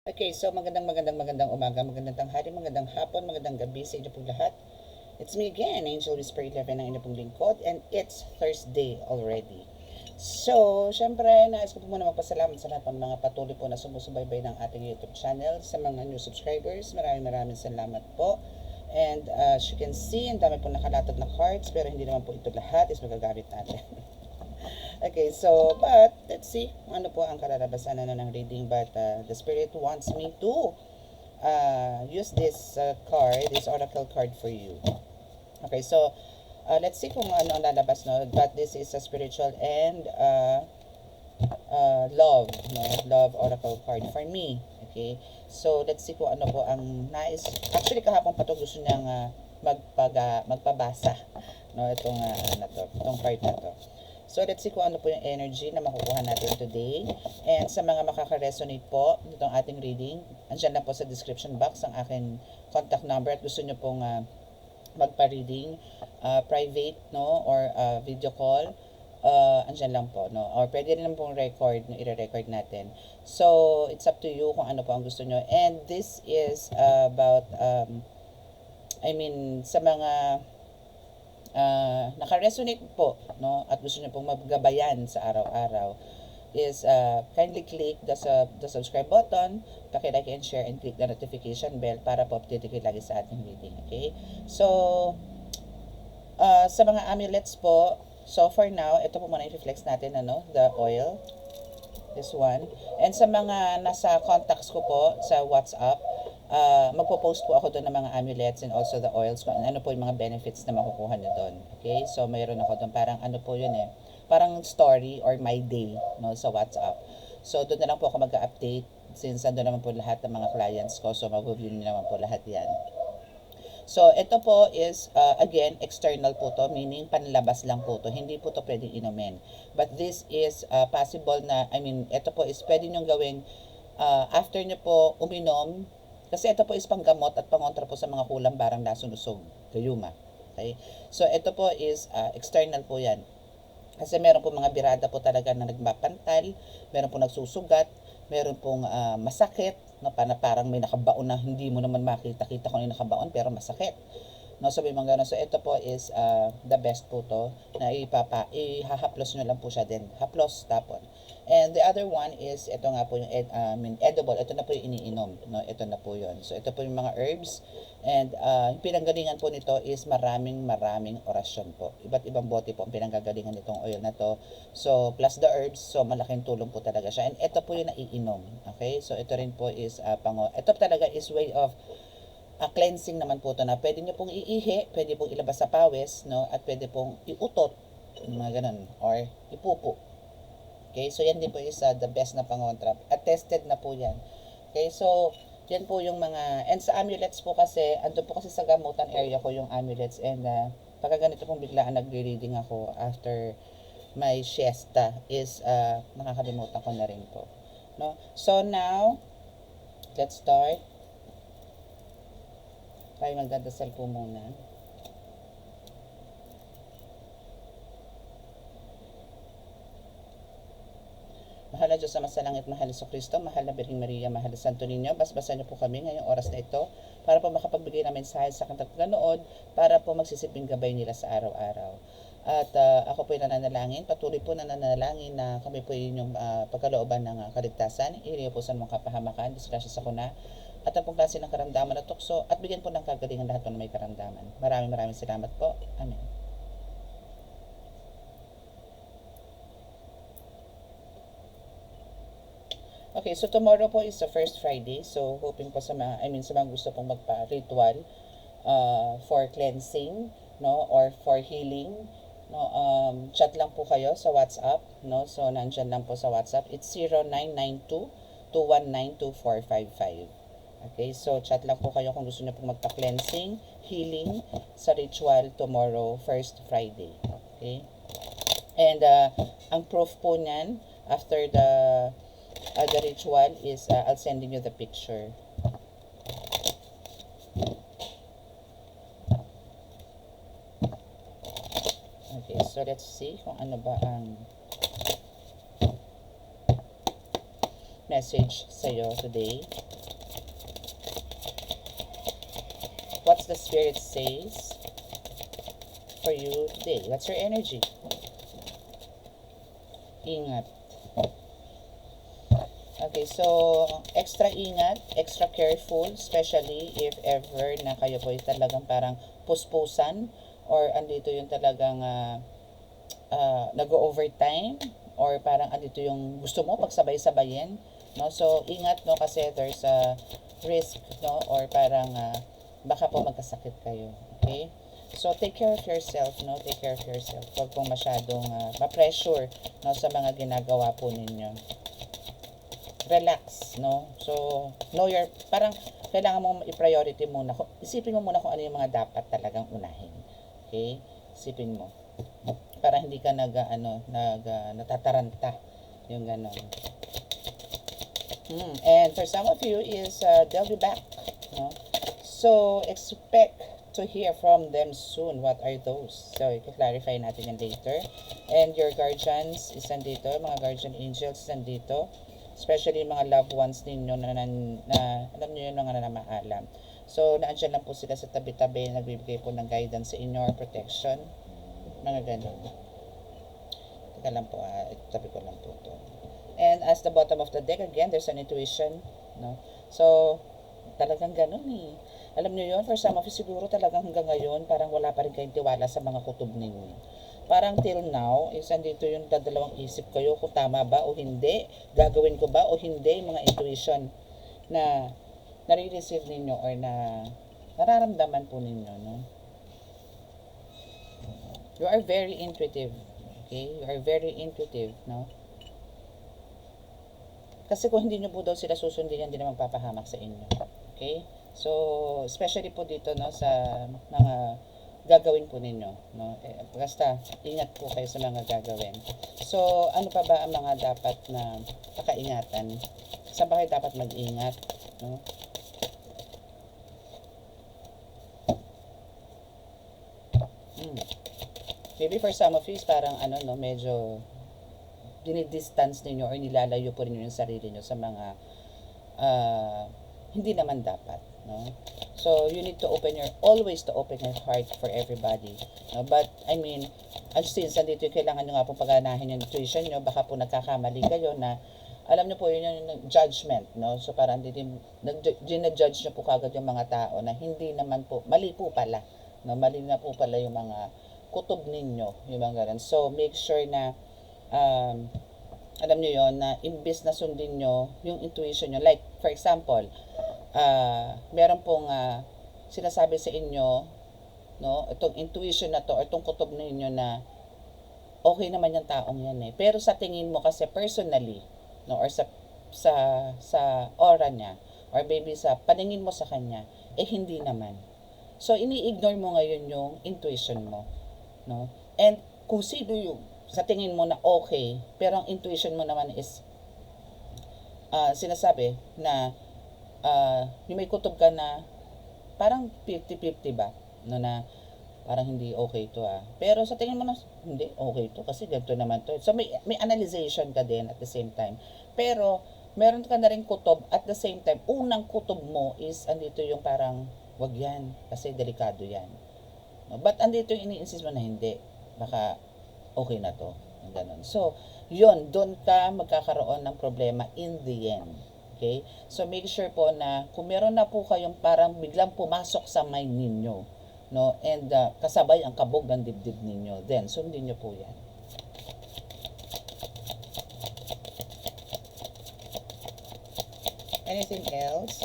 Okay, so magandang umaga, magandang tanghali, magandang hapon, magandang gabi sa inyo pong lahat. It's me again, Angel Whisper 11 ng inyong pong lingkod, and it's Thursday already. So, syempre, nais ko po muna magpasalamat sa lahat ng mga patuloy po na sumusubaybay ng ating YouTube channel. Sa mga new subscribers, maraming salamat po. And as you can see, ang dami po nakalatag na cards, pero hindi naman po ito lahat is magagamit natin. Okay, so, but, let's see, ano po ang kalalabasan ng reading, but the Spirit wants me to use this card, this oracle card for you. Okay, so, let's see kung ano ang lalabas, no? But this is a spiritual and love, no? Love oracle card for me. Okay, so, let's see kung ano po ang nais. Actually, kahapon pa to gusto niyang magpabasa, no? Itong card na to. So, let's see kung ano po yung energy na makukuha natin today. And sa mga makaka-resonate po nitong ating reading, andyan lang po sa description box ang aking contact number at gusto nyo pong magpa-reading, private, no, or video call, andyan lang po, no, or pwede rin lang pong record, no, i-record natin. So, it's up to you kung ano po ang gusto nyo. And this is about, sa mga naka-resonate po, no, at gusto niyo pong maggabayan sa araw-araw, is kindly click the subscribe button, paki-like and share, and click the notification bell para po update kayo lagi sa ating reading. Okay? So, sa mga amulets po, so for now, ito po muna i-reflex natin, the oil, this one. And sa mga nasa contacts ko po sa WhatsApp, magpo-post po ako doon ng mga amulets and also the oils, kung ano po yung mga benefits na makukuha nyo doon. Okay? So, mayroon ako doon, parang ano po yun parang story or my day, no, sa WhatsApp. So, doon na lang po ako mag-update since ando naman po lahat ng mga clients ko. So, mag-review nyo naman po lahat yan. So, ito po is, again, external po to, meaning panlabas lang po to. Hindi po to pwedeng inumin. But this is possible na, ito po is pwede nyo gawing after nyo po uminom, kasi ito po is panggamot at pangontra po sa mga kulang barang lasunusog, gayuma. Okay? So, ito po is external po yan. Kasi meron po mga birada po talaga na nagmapantal, meron po nagsusugat, meron pong masakit, no, parang may nakabaon na hindi mo naman makita-kita kung yung nakabaon, pero masakit. No, sabi mga gano'n. So, ito po is the best po to na ihahaplos nyo lang po siya din. Haplos, tapon. And the other one is, ito nga po yung edible. Ito na po yung iniinom. No? Ito na po yun. So, ito po yung mga herbs. And yung pinanggalingan po nito is maraming orasyon po. Iba't ibang bote po ang pinanggagalingan nitong oil na to. So, plus the herbs. So, malaking tulong po talaga siya. And ito po yung naiinom. Okay? So, ito rin po is, ito talaga is way of cleansing naman po ito na pwede nyo pong iihi, pwede pong ilabas sa pawis, no? At pwede pong iutot, mga ganun, or ipupo. Okay, so yan din po is the best na pangontra. At tested na po yan. Okay, so yan po yung mga, and sa amulets po kasi, andun po kasi sa gamutan area ko yung amulets, and pagka ganito pong biglaan nagre-reading ako after my siesta is nakakalimutan ko na rin po. No? So now, let's start. Tayo magdadasal po muna. Mahal na Diyos sa masalangit, mahal na Kristo, mahal na Birheng Maria, mahal na Santo Niño, basbasan niyo po kami ngayong oras na ito para po makapagbigay ng mensahe sa kataganood, para po magsisiping gabay nila sa araw-araw. At ako po ay nananalangin, patuloy po nananalangin na kami po inyong pagkalooban ng kaligtasan, iriyo po sa mga kapahamakan, disgrasya sa kuna, at ang pong klase ng karamdaman at tukso, at bigyan po ng kagalingan lahat po na may karamdaman. Maraming salamat po. Amen. Okay, so tomorrow po is the first Friday. So, hoping po sa mga, sa mga gusto pong magpa-ritual for cleansing, no, or for healing, no, chat lang po kayo sa WhatsApp, no. So, nandyan lang po sa WhatsApp. It's 0992-219-2455. Okay, so chat lang po kayo kung gusto niyo pong magpa-cleansing, healing sa ritual tomorrow, first Friday. Okay? And ang proof po niyan after the ritual is I'll send you the picture. Okay, so let's see kung ano ba ang message sa'yo today? What's the Spirit says for you today? What's your energy? Ingat. Okay, so extra ingat, extra careful, especially if ever na kayo po ay talagang parang puspusan or andito yung talagang nag-overtime or parang andito yung gusto mo pagsabay-sabayin, no? So ingat, no, kasi there's a risk, no, or parang baka po magkasakit kayo. Okay? So take care of yourself, no? Take care of yourself. Huwag pong masyadong ma-pressure, no, sa mga ginagawa po ninyo. Relax, no? So know your, parang kailangan mo i-priority muna. Isipin mo muna kung ano yung mga dapat talagang unahin. Okay? Isipin mo. Para hindi ka natataranta yung ganon. And for some of you is they'll be back, no? So expect to hear from them soon. What are those? So i-clarify natin yan later. And your guardians is nandito, mga guardian angels is nandito, especially mga loved ones ninyo na alam niyo yun, mga namaalam. So naandyan lang po sila sa tabi-tabi, nagbibigay po ng guidance sa inyo or protection, mga ganun. Teka lang po, itabi ko lang po ito. And as the bottom of the deck, again, there's an intuition, no? So talagang ganun eh. Alam niyo yun, for some of you siguro talagang hanggang ngayon, parang wala pa rin kayong tiwala sa mga kutob ninyo. Parang till now, andito yung dadalawang isip kayo kung tama ba o hindi, gagawin ko ba o hindi, mga intuition na nare-receive ninyo or na nararamdaman po ninyo, no? You are very intuitive, okay? You are very intuitive, no? Kasi kung hindi nyo po daw sila susundin, hindi na magpapahamak sa inyo, okay? So, especially po dito, no, sa mga gagawin po ninyo, no? Basta ingat po kayo sa mga gagawin. So, ano pa ba ang mga dapat na pakaingatan? Saan ba kayo dapat mag-ingat, no? Maybe for some of you, parang no, medyo dinidistance ninyo or nilalayo po rin yung sarili nyo sa mga hindi naman dapat, no? So you need to always to open your heart for everybody, no? But I mean, since andito kailangan nyo nga po pagganahin yung intuition nyo, baka po nagkakamali kayo na alam nyo po yun yung judgment, no? So parang dinajudge nyo po kagad yung mga tao na hindi naman po, mali po pala, no? Mali na po pala yung mga kutob ninyo, yung mga ganun. So make sure na alam nyo yon, na imbis na sundin nyo yung intuition nyo. Like, for example, meron pong sinasabi sa inyo, no, itong intuition na to, or itong kutob ninyo na okay naman yung taong yan eh. Pero sa tingin mo kasi personally, no, or sa aura niya, or maybe sa paningin mo sa kanya, eh hindi naman. So, ini-ignore mo ngayon yung intuition mo, no? And kung sino yung sa tingin mo na okay, pero ang intuition mo naman is sinasabi na yung may kutob ka na parang 50-50 ba, no, na parang hindi okay to pero sa tingin mo na hindi okay to kasi ganito naman to. So may analyzation ka din at the same time, pero meron ka na rin kutob at the same time. Unang kutob mo is andito yung parang wag yan kasi delikado yan, no? But andito yung ini-insist mo na hindi, baka okay na to, ganun. So yun, doon ka magkakaroon ng problema in the end. Okay? So make sure po na kung meron na po kayong parang biglang pumasok sa mind ninyo, no, and kasabay ang kabog ng dibdib ninyo, then sundin nyo po yan. Anything else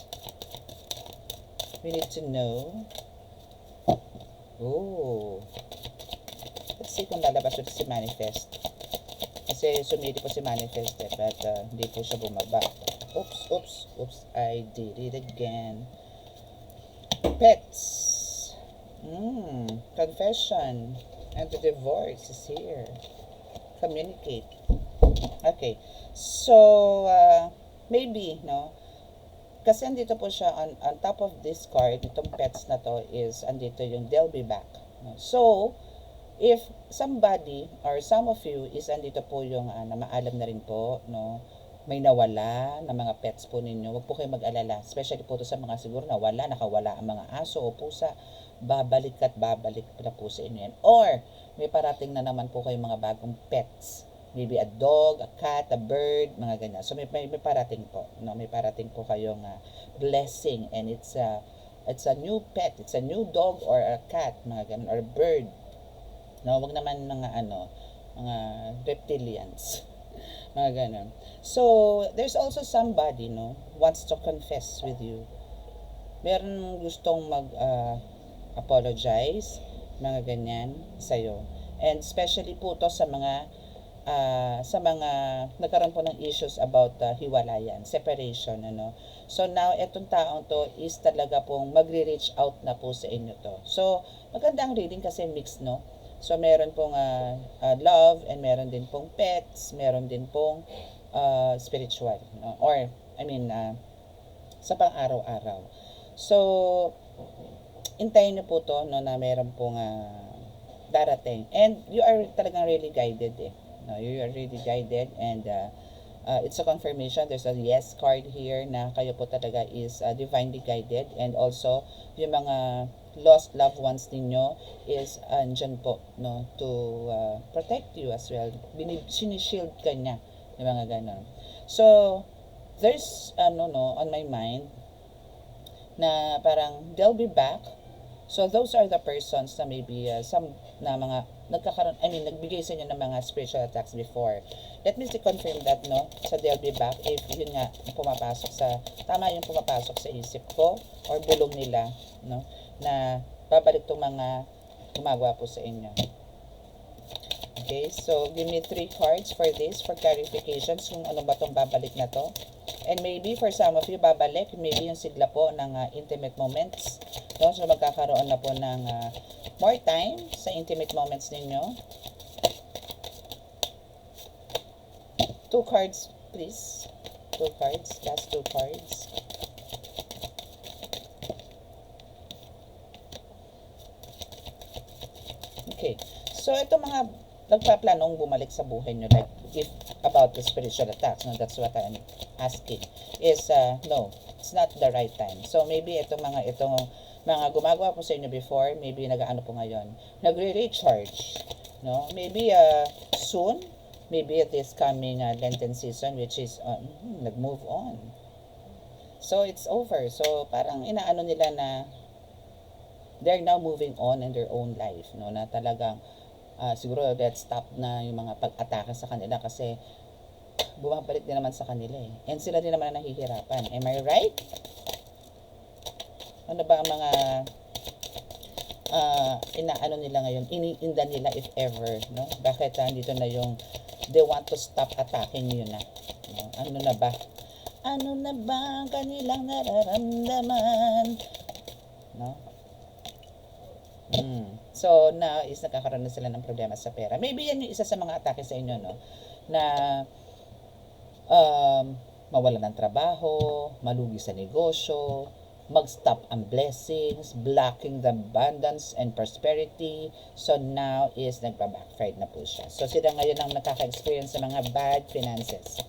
we need to know? Oh, let's see kung lalabas ito si Manifest. Kasi sumili po si Manifest but hindi po siya bumaba. Oops, I did it again. Pets. Confession. And the divorce is here. Communicate. Okay. So, maybe, no? Kasi andito po siya on top of this card, itong pets na to is andito yung they'll be back. No? So, if somebody or some of you is andito po yung na maalam na rin po, no, may nawala na mga pets po ninyo, huwag po kayo mag-alala. Especially po to sa mga siguro nakawala ang mga aso o pusa, babalik at babalik na po sa inyo yan. Or, may parating na naman po kayong mga bagong pets. Maybe a dog, a cat, a bird, mga ganyan. So, may parating po. No? May parating po kayong blessing, and it's a new pet. It's a new dog or a cat, mga ganyan, or a bird. No, wag naman mga reptilians. Mga ganun. So, there's also somebody, no, wants to confess with you. Meron gustong apologize, mga ganyan, sa'yo. And especially po to sa mga nagkaroon po ng issues about hiwalayan, separation, ano. So now, etong taong to is talaga pong magre-reach out na po sa inyo to. So, maganda ang reading kasi mixed, no. So, meron pong love, and meron din pong pets, meron din pong spiritual, no? Or, sa pang-araw-araw. So, intayin niyo po to, no, na meron pong darating. And you are talagang really guided, eh. No, you are really guided, and it's a confirmation. There's a yes card here na kayo po talaga is divinely guided, and also yung mga lost loved ones ninyo is andyan po, no, to protect you as well. Sinishield ka niya, yung mga ganon. So, there's on my mind na parang they'll be back. So, those are the persons na maybe some na mga nagbigay sa inyo ng mga spiritual attacks before. Let me confirm that, no, sa they'll be back, if yun nga tama yung pumapasok sa isip ko or bulong nila, no, na babalik tong mga gumagawa po sa inyo. Okay, so give me 3 cards for this, for clarifications kung ano ba tong babalik na to. And maybe for some of you, babalik, maybe yung sigla po ng intimate moments. No? So magkakaroon na po ng more time sa intimate moments ninyo. 2 cards, please. 2 cards, last 2 cards. Okay, so ito mga nagpaplanong bumalik sa buhay nyo, like if about the spiritual attacks, no, that's what I'm asking, is no, it's not the right time. So maybe itong mga gumagawa po sa inyo before, maybe nag-ano po ngayon, nagre-recharge, no, maybe soon, maybe at this coming Lenten season, which is nag-move on. So it's over. So parang inaano nila na they're now moving on in their own life, no, na talagang siguro let's stop na yung mga pag-atake sa kanila kasi bumabalik din naman sa kanila, eh. And sila din naman na nahihirapan. Am I right? Ano ba ang mga inaano nila ngayon, iniinda nila if ever, no? Bakit dito na yung they want to stop attacking you na, no? Ano na ba ang kanilang nararamdaman, no? So now is nakakaroon na sila ng problema sa pera. Maybe yan yung isa sa mga atake sa inyo, no, na mawala ng trabaho, malugi sa negosyo, mag-stop ang blessings, blocking the abundance and prosperity. So now is nagpa-backfire na po siya. So sila ngayon ang nakaka-experience sa mga bad finances.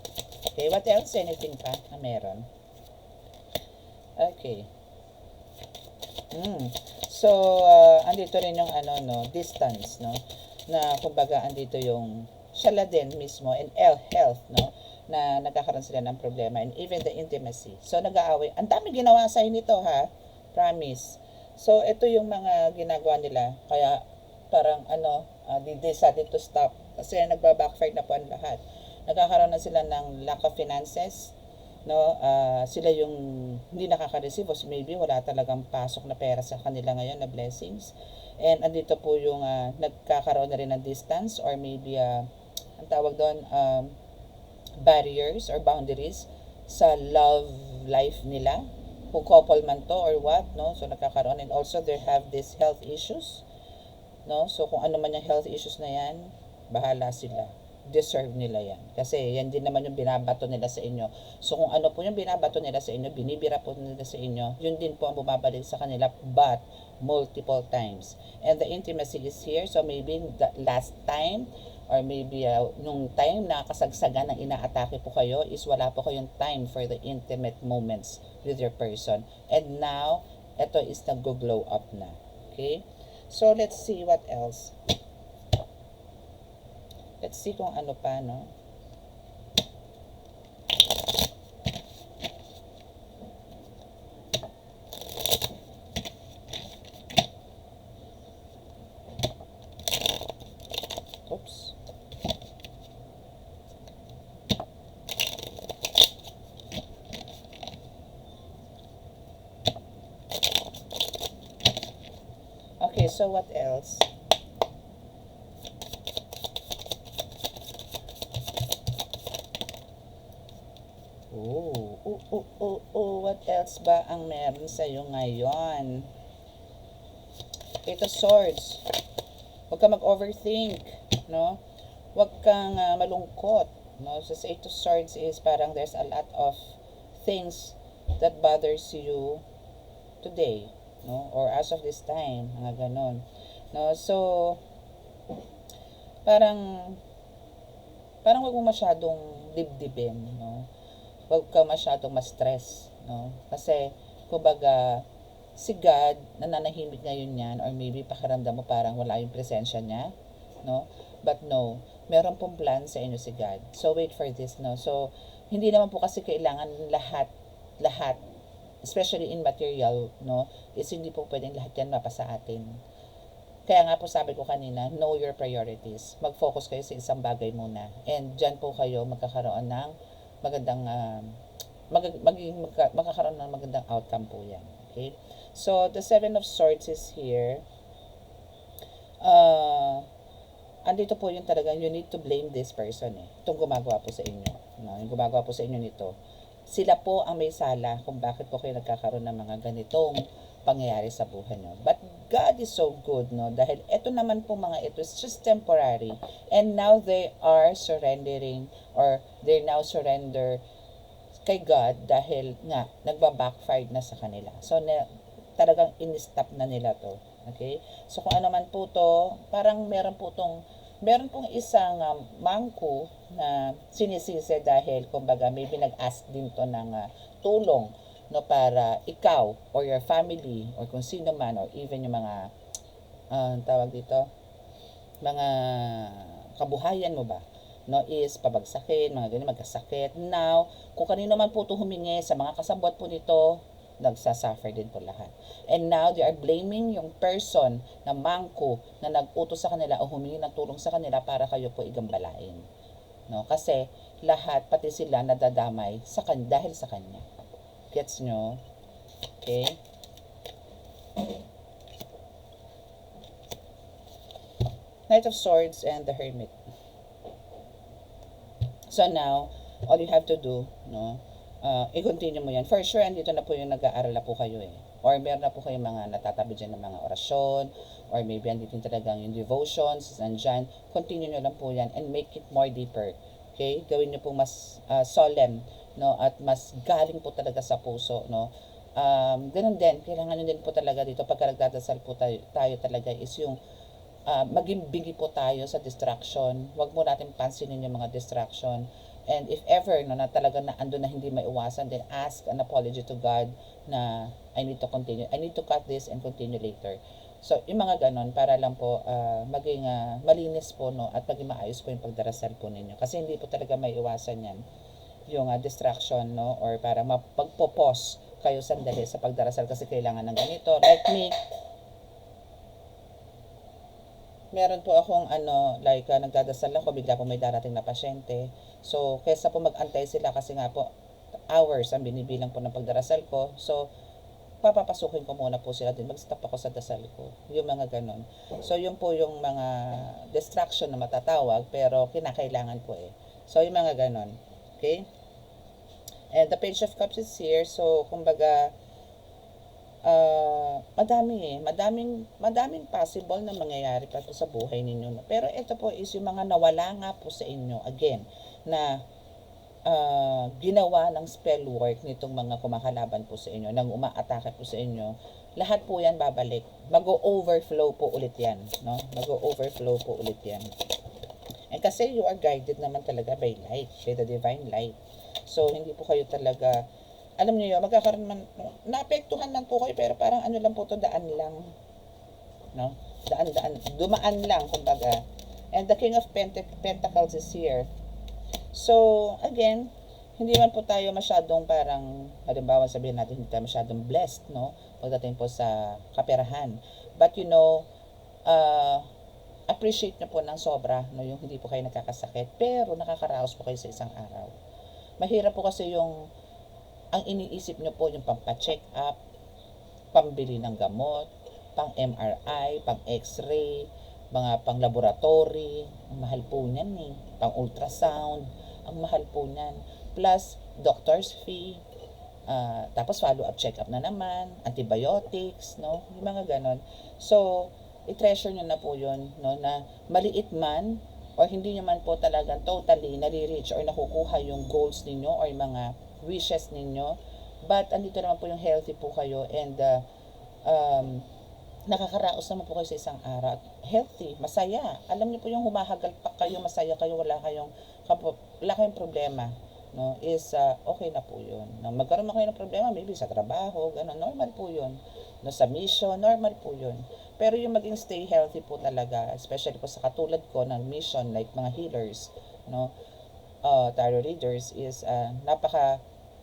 Okay, what else? Anything pa na meron? Okay. So, andito rin yung distance, no? Na kumbaga andito yung shala din mismo, and health, no? Na nagkakaroon sila ng problema, and even the intimacy. So, nag-aaway. Ang dami ginawa sa'yo nito, ha? Promise. So, ito yung mga ginagawa nila. Kaya, parang they decided to stop. Kasi nagba-backfire na po ang lahat. Nagkakaroon na sila ng lack of finances, no, sila yung hindi nakaka-receive, o maybe wala talagang pasok na pera sa kanila ngayon na blessings. And andito po yung nagkakaroon na rin ng distance, or maybe ang tawag doon, barriers or boundaries sa love life nila, kung couple man to or what, no. So nagkakaroon, and also they have these health issues, no. So kung ano man yung health issues na yan, bahala sila, deserve nila yan. Kasi yan din naman yung binabato nila sa inyo. So kung ano po yung binabato nila sa inyo, binibira po nila sa inyo, yun din po ang bumabalik sa kanila, but multiple times. And the intimacy is here. So maybe the last time or maybe nung time na kasagsagan ng inaatake po kayo is wala po kayong time for the intimate moments with your person. And now, ito is nag-glow up na. Okay? So, let's see what else. Let's see kung ano pa, no? Oops. Okay, so what else? What else ba ang meron sa'yo ngayon? Ito, swords. Huwag kang mag-overthink, no? Huwag kang malungkot, no? So, sa Eight of Swords is parang there's a lot of things that bothers you today, no? Or as of this time, mga ganon. No? So, parang huwag mo masyadong dibdibin, no? Huwag ka masyadong ma-stress, no? Kasi, kumbaga, si God, nananahimik ngayon yan, or maybe pakiramdam mo parang wala yung presensya niya, no? But no, meron pong plan sa inyo si God. So, wait for this, no? So, hindi naman po kasi kailangan lahat, especially in material, no? Is hindi po pwedeng lahat yan mapasa atin. Kaya nga po sabi ko kanina, know your priorities. Mag-focus kayo sa isang bagay muna. And dyan po kayo magkakaroon ng magandang, magkakaroon ng magandang outcome po yan. Okay? So, the Seven of Swords is here. Andito po yung talagang you need to blame this person eh. Itong gumagawa po sa inyo. No? Yung gumagawa po sa inyo nito. Sila po ang may sala kung bakit po kayo nagkakaroon ng mga ganitong pangyayari sa buhay nyo. But God is so good, no? Dahil ito naman po mga ito is just temporary. And now they are surrendering or they now surrender kay God dahil nga nagba-backfire na sa kanila. So talagang in-stop na nila to. Okay? So kung ano man po to, parang meron pong isang mangko na sinisisi dahil kumbaga maybe nag-ask din to ng tulong, no, para ikaw or your family or kung sino man or even yung mga tawag dito, mga kabuhayan mo ba, no, is pabagsakin, mga ganyan, magkasakit. Now, kung kanino man po ito humingi sa mga kasabwat po nito, nagsasuffer din po lahat. And now, they are blaming yung person na mangko na nag-utos sa kanila o humingi ng tulong sa kanila para kayo po igambalain. No? Kasi lahat, pati sila nadadamay dahil sa kanya. Gets nyo? Okay? Knight of Swords and the Hermit. So now, all you have to do, no, i-continue mo yan. For sure, andito na po yung nag-aaral na po kayo eh. Or meron na po kayong mga natatabi dyan ng mga orasyon, or maybe andito talagang yung devotions, nandyan. Continue nyo lang po yan and make it more deeper. Okay? Gawin nyo po mas solemn, no, at mas galing po talaga sa puso, no. Ganun din, kailangan nyo din po talaga dito, pagka nagdadasal po tayo talaga is yung maging bigi po tayo sa distraction. Huwag mo natin pansinin yung mga distraction. And if ever, no, na talaga na ando na hindi maiwasan, then ask an apology to God na I need to continue. I need to cut this and continue later. So, yung mga ganon, para lang po maging malinis po, no, at maging maayos po yung pagdarasal po ninyo. Kasi hindi po talaga maiwasan yan, yung distraction, no, or para mapagpo-pause kayo sandali sa pagdarasal kasi kailangan ng ganito. Like me, meron po akong nagdadasal ako, bigla po may darating na pasyente. So, kaysa po mag-antay sila kasi nga po, hours ang binibilang po ng pagdarasal ko. So, papapasukin ko muna po sila din. Mag-stop ako sa dasal ko. Yung mga ganon. So, yun po yung mga distraction na matatawag, pero kinakailangan po eh. So, yung mga ganon. Okay? And the Page of Cups is here. So, kumbaga, madaming possible na mangyayari pa po sa buhay ninyo. No? Pero ito po is yung mga nawala nga po sa inyo, again, na ginawa ng spell work nitong mga kumakalaban po sa inyo, nang umaatake po sa inyo, lahat po yan babalik. Mag-o-overflow po ulit yan. No? Mag-o-overflow po ulit yan. And kasi you are guided naman talaga by light, by the divine light. So, hindi po kayo talaga, alam niyo yun, magkakaroon man, naapektuhan man po kayo, pero parang ano lang po to, daan lang. No? Daan, dumaan lang, kumbaga. And the King of Pentacles is here. So, again, hindi man po tayo masyadong parang, halimbawa sabihin natin, hindi tayo masyadong blessed, no? Pagdating po sa kaperahan. But you know, appreciate nyo po ng sobra, no? Yung hindi po kayo nakakasakit, pero nakakaraos po kayo sa isang araw. Mahirap po kasi yung, ang iniisip nyo po yung pampa-check up, pambili ng gamot, pang MRI, pang X-ray, mga pang laboratory, ang mahal po niyan eh, pang ultrasound, ang mahal po niyan. Plus, doctor's fee, tapos follow-up check-up na naman, antibiotics, no? Yung mga ganon. So, i-treasure nyo na po yun, no? Na maliit man, or hindi nyo man po talagang totally nare-reach or nakukuha yung goals ninyo or yung mga wishes ninyo. But, andito naman po yung healthy po kayo and nakakaraos naman po kayo sa isang araw. Healthy, masaya. Alam niyo po yung humahagal pa kayo, masaya kayo, wala kayong problema. No, is okay na po yun. No, magkaroon na kayo ng problema, maybe sa trabaho, gano'n, normal po yun. No, sa mission, normal po yun. Pero yung maging stay healthy po talaga, especially po sa katulad ko ng mission, like mga healers, no, tarot readers, is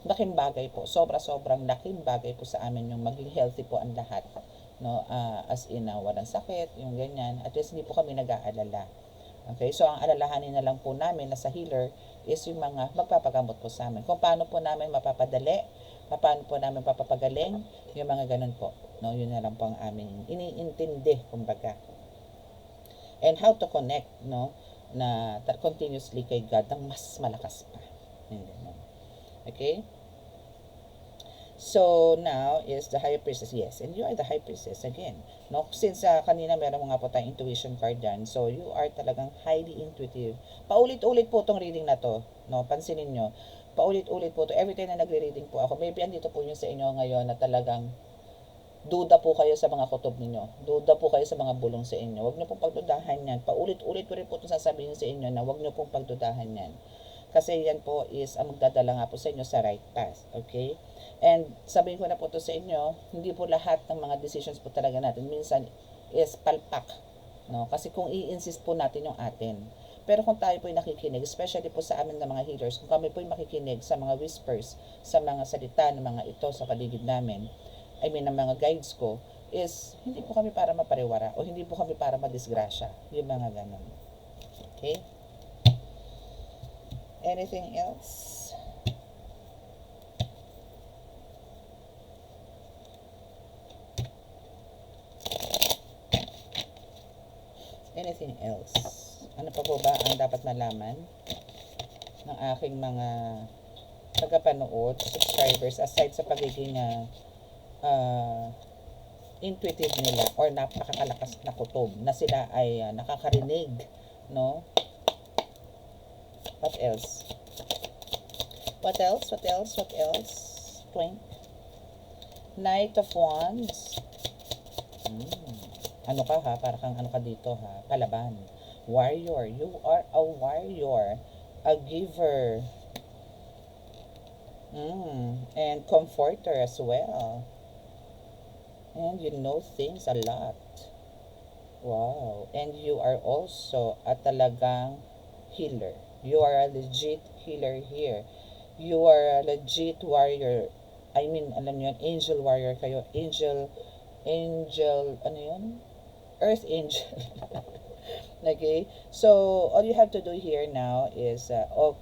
laking bagay po. Sobrang laking bagay po sa amin yung maging healthy po ang lahat. No, as in, walang sakit, yung ganyan. At least hindi po kami nag-aalala. Okay, so ang alalahanin na lang po namin na sa healer is yung mga magpapagamot po sa amin. Kung paano po namin mapapadali, paano po namin papapagaling, yung mga ganun po. No, yun na lang po ang aming iniintindi, kumbaga. And how to connect, no, na continuously kay God ng mas malakas pa. Okay? So, now is the High Priestess. Yes, and you are the High Priestess again. No? Since kanina meron mga po tayong intuition card dyan, so you are talagang highly intuitive. Paulit-ulit po tong reading na to. No? Pansinin nyo. Paulit-ulit po to. Every time na nagre-reading po ako, maybe andito po yung sa inyo ngayon na talagang duda po kayo sa mga kutob ninyo. Duda po kayo sa mga bulong sa inyo. Huwag nyo pong pagdudahan yan. Paulit-ulit ko rin po itong sasabihin sa inyo na huwag nyo pong pagdudahan yan. Kasi yan po is ang magdadala nga po sa inyo sa right path. Okay? And sabihin ko na po to sa inyo, hindi po lahat ng mga decisions po talaga natin minsan is palpak. No? Kasi kung i-insist po natin yung atin. Pero kung tayo po ay nakikinig, especially po sa amin na mga healers, kung kami po ay makikinig sa mga whispers, sa mga salita ng mga ito sa paligid namin, I mean, ng mga guides ko, is hindi po kami para mapariwara o hindi po kami para madisgrasya. Yung mga ganun. Okay? Anything else? Anything else? Ano pa po ba ang dapat malaman ng aking mga tagapanood, subscribers, aside sa pagiging intuitive nila or napakakalakas na kutob na sila ay nakakarinig, no? What else? What else? What else? What else? Twink. Knight of Wands. Ano ka ha? Para kang ano ka dito ha? Palaban. Warrior. You are a warrior. A giver. And comforter as well. And you know things a lot. Wow. And you are also a talagang healer. You are a legit healer here. You are a legit warrior. I mean, alam niyo, angel warrior kayo. Angel, ano yun? Earth angel. Okay? So, all you have to do here now is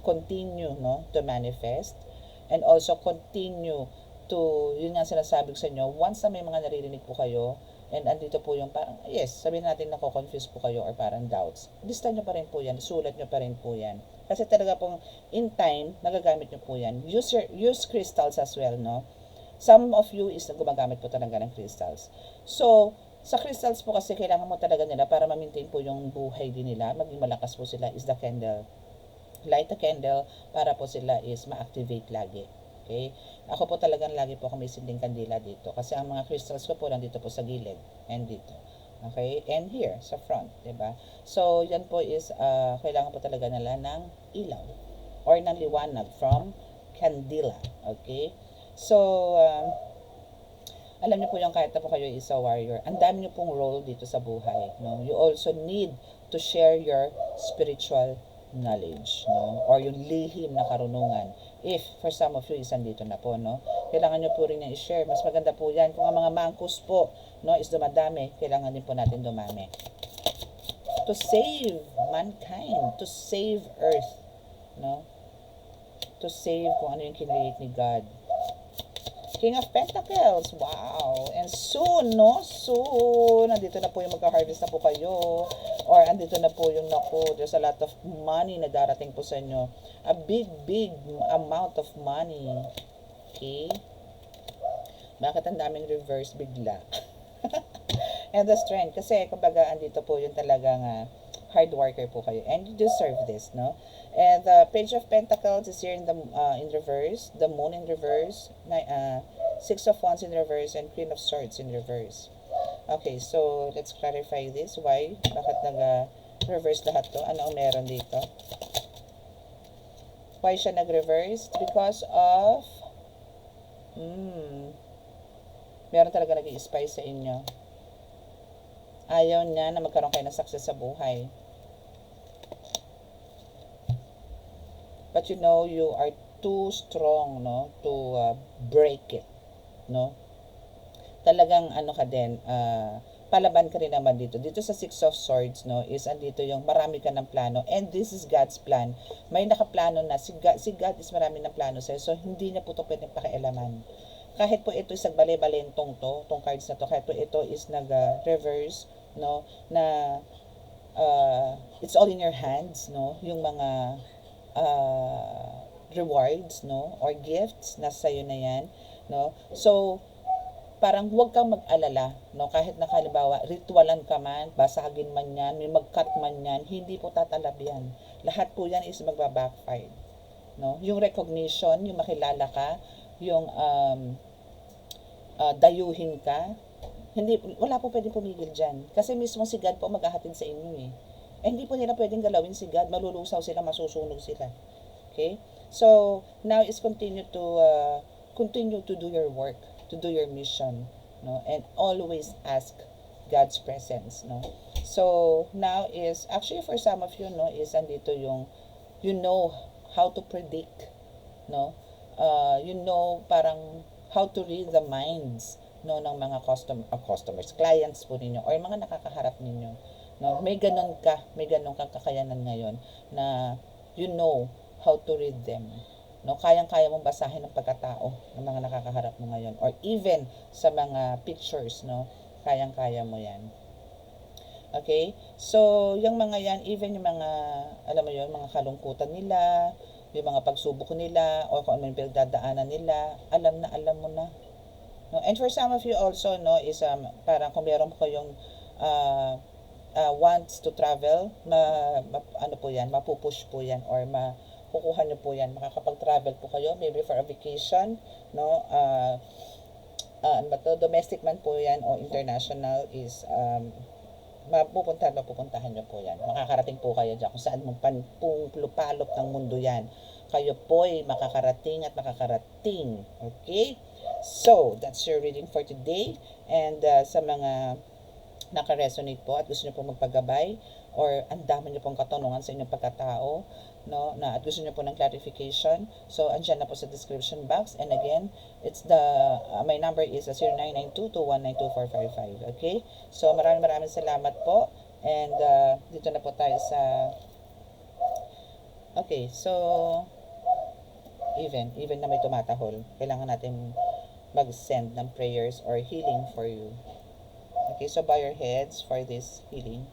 continue, no, to manifest. And also continue to, yun nga sinasabi ko sa inyo, once na may mga naririnig po kayo, and andito po yung parang, yes, sabihin natin nako-confuse po kayo or parang doubts. Lista nyo pa rin po yan, sulat nyo pa rin po yan. Kasi talaga pong in time, nagagamit nyo po yan. Use crystals as well, no? Some of you is gumagamit po talaga ng crystals. So, sa crystals po kasi kailangan mo talaga nila para ma-maintain po yung buhay din nila, maging malakas po sila is the candle. Light a candle para po sila is ma-activate lagi. Okay? Ako po talagang lagi po ako may sinding kandila dito kasi ang mga crystals ko po nandito po sa gilid and dito. Okay? And here, sa front, diba? So, yan po is, kailangan po talaga nila ng ilaw or ng liwanag from candila. Okay? So, alam niyo po yung kahit na po kayo is a warrior, ang dami niyo pong role dito sa buhay. No? You also need to share your spiritual knowledge, no? Or yung lihim na karunungan. If, for some of you, is andito na po, no? Kailangan nyo po rin yung i-share. Mas maganda po yan. Kung ang mga mangkus po, no, is dumadami, kailangan din po natin dumami. To save mankind, to save earth, no? To save kung ano yung kinreate ni God. King of Pentacles, wow! And soon, no? Soon, nandito na po yung magka-harvest na po kayo. Or andito na po yung naku, there's a lot of money na darating po sa inyo. A big, big amount of money. Okay? Bakit ang daming reverse bigla? And the strength. Kasi, kumbaga, andito po yung talagang hard worker po kayo. And you deserve this, no? And the Page of Pentacles is here in the in reverse. The Moon in reverse. Six of Wands in reverse. And Queen of Swords in reverse. Okay, so let's clarify this. Why? Bakit nag-reverse lahat to? Ano ang meron dito? Why siya nag-reverse? Because of meron talaga nag-i-spy sa inyo. Ayaw niya na magkaroon kayo ng success sa buhay. But you know, you are too strong, no, to break it, no? Talagang ano ka din, palaban ka rin naman dito. Dito sa Six of Swords, no, is andito yung marami ka ng plano. And this is God's plan. May nakaplano na. Si God is marami ng plano sa'yo. So, hindi niya po ito pwedeng pakialaman. Kahit po ito is nagbale-balentong tong cards na to, kahit po ito is nag-reverse, no, na it's all in your hands, no, yung mga rewards, no, or gifts, nasa sa'yo na yan, no. So, parang huwag kang mag-alala, no, kahit na halimbawa, ritualan ka man, basagin man yan, may mag-cut man yan, hindi po tatalab yan. Lahat po yan is magbabackfire, no. Yung recognition, yung makilala ka, yung dayuhin ka, wala po pwedeng pumigil dyan. Kasi mismo si God po maghahatid sa inyo eh. Eh, hindi po nila pwedeng galawin si God. Malulusaw sila, masusunog sila. Okay? So, now is continue to do your work, to do your mission, no? And always ask God's presence, no? So, now is, actually for some of you, no, is andito yung, you know how to predict, no? You know, parang, how to read the minds, no, ng mga customers, clients po ninyo, or mga nakakaharap ninyo. No, may ganun kang kakayanan ngayon na you know how to read them. No, kayang-kaya mong basahin ang pagkatao ng mga nakakaharap mo ngayon, or even sa mga pictures, no, kayang-kaya mo 'yan. Okay? So, yung mga yan, even yung mga, alam mo yun, mga kalungkutan nila, yung mga pagsubok nila, o kung ano yung pinagdadaanan nila, alam mo na. No? And for some of you also, no, is parang kung meron po kayong wants to travel, ano po yan, mapupush po yan, or kukuha nyo po yan, makakapag-travel po kayo, maybe for a vacation, no, ano ba to, domestic man po yan, o international is, mapupuntahan nyo po yan. Makakarating po kayo dyan, kung saan mong lupalop ng mundo yan. Kayo po'y makakarating at makakarating. Okay? So, that's your reading for today. And sa mga naka-resonate po at gusto nyo po magpagabay, or ang dami nyo pong katanungan sa inyong pagkatao, no, at gusto nyo po ng clarification, so andyan na po sa description box. And again, it's my number is 0992-2192455. Okay? So maraming salamat po, and dito na po tayo sa, okay, so even na may tumatahol, kailangan natin mag-send ng prayers or healing for you. Okay, so bow your heads for this healing.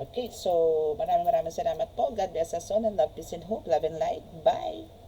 Okay, so maraming salamat po. God bless us all and love, peace and hope, love and light. Bye!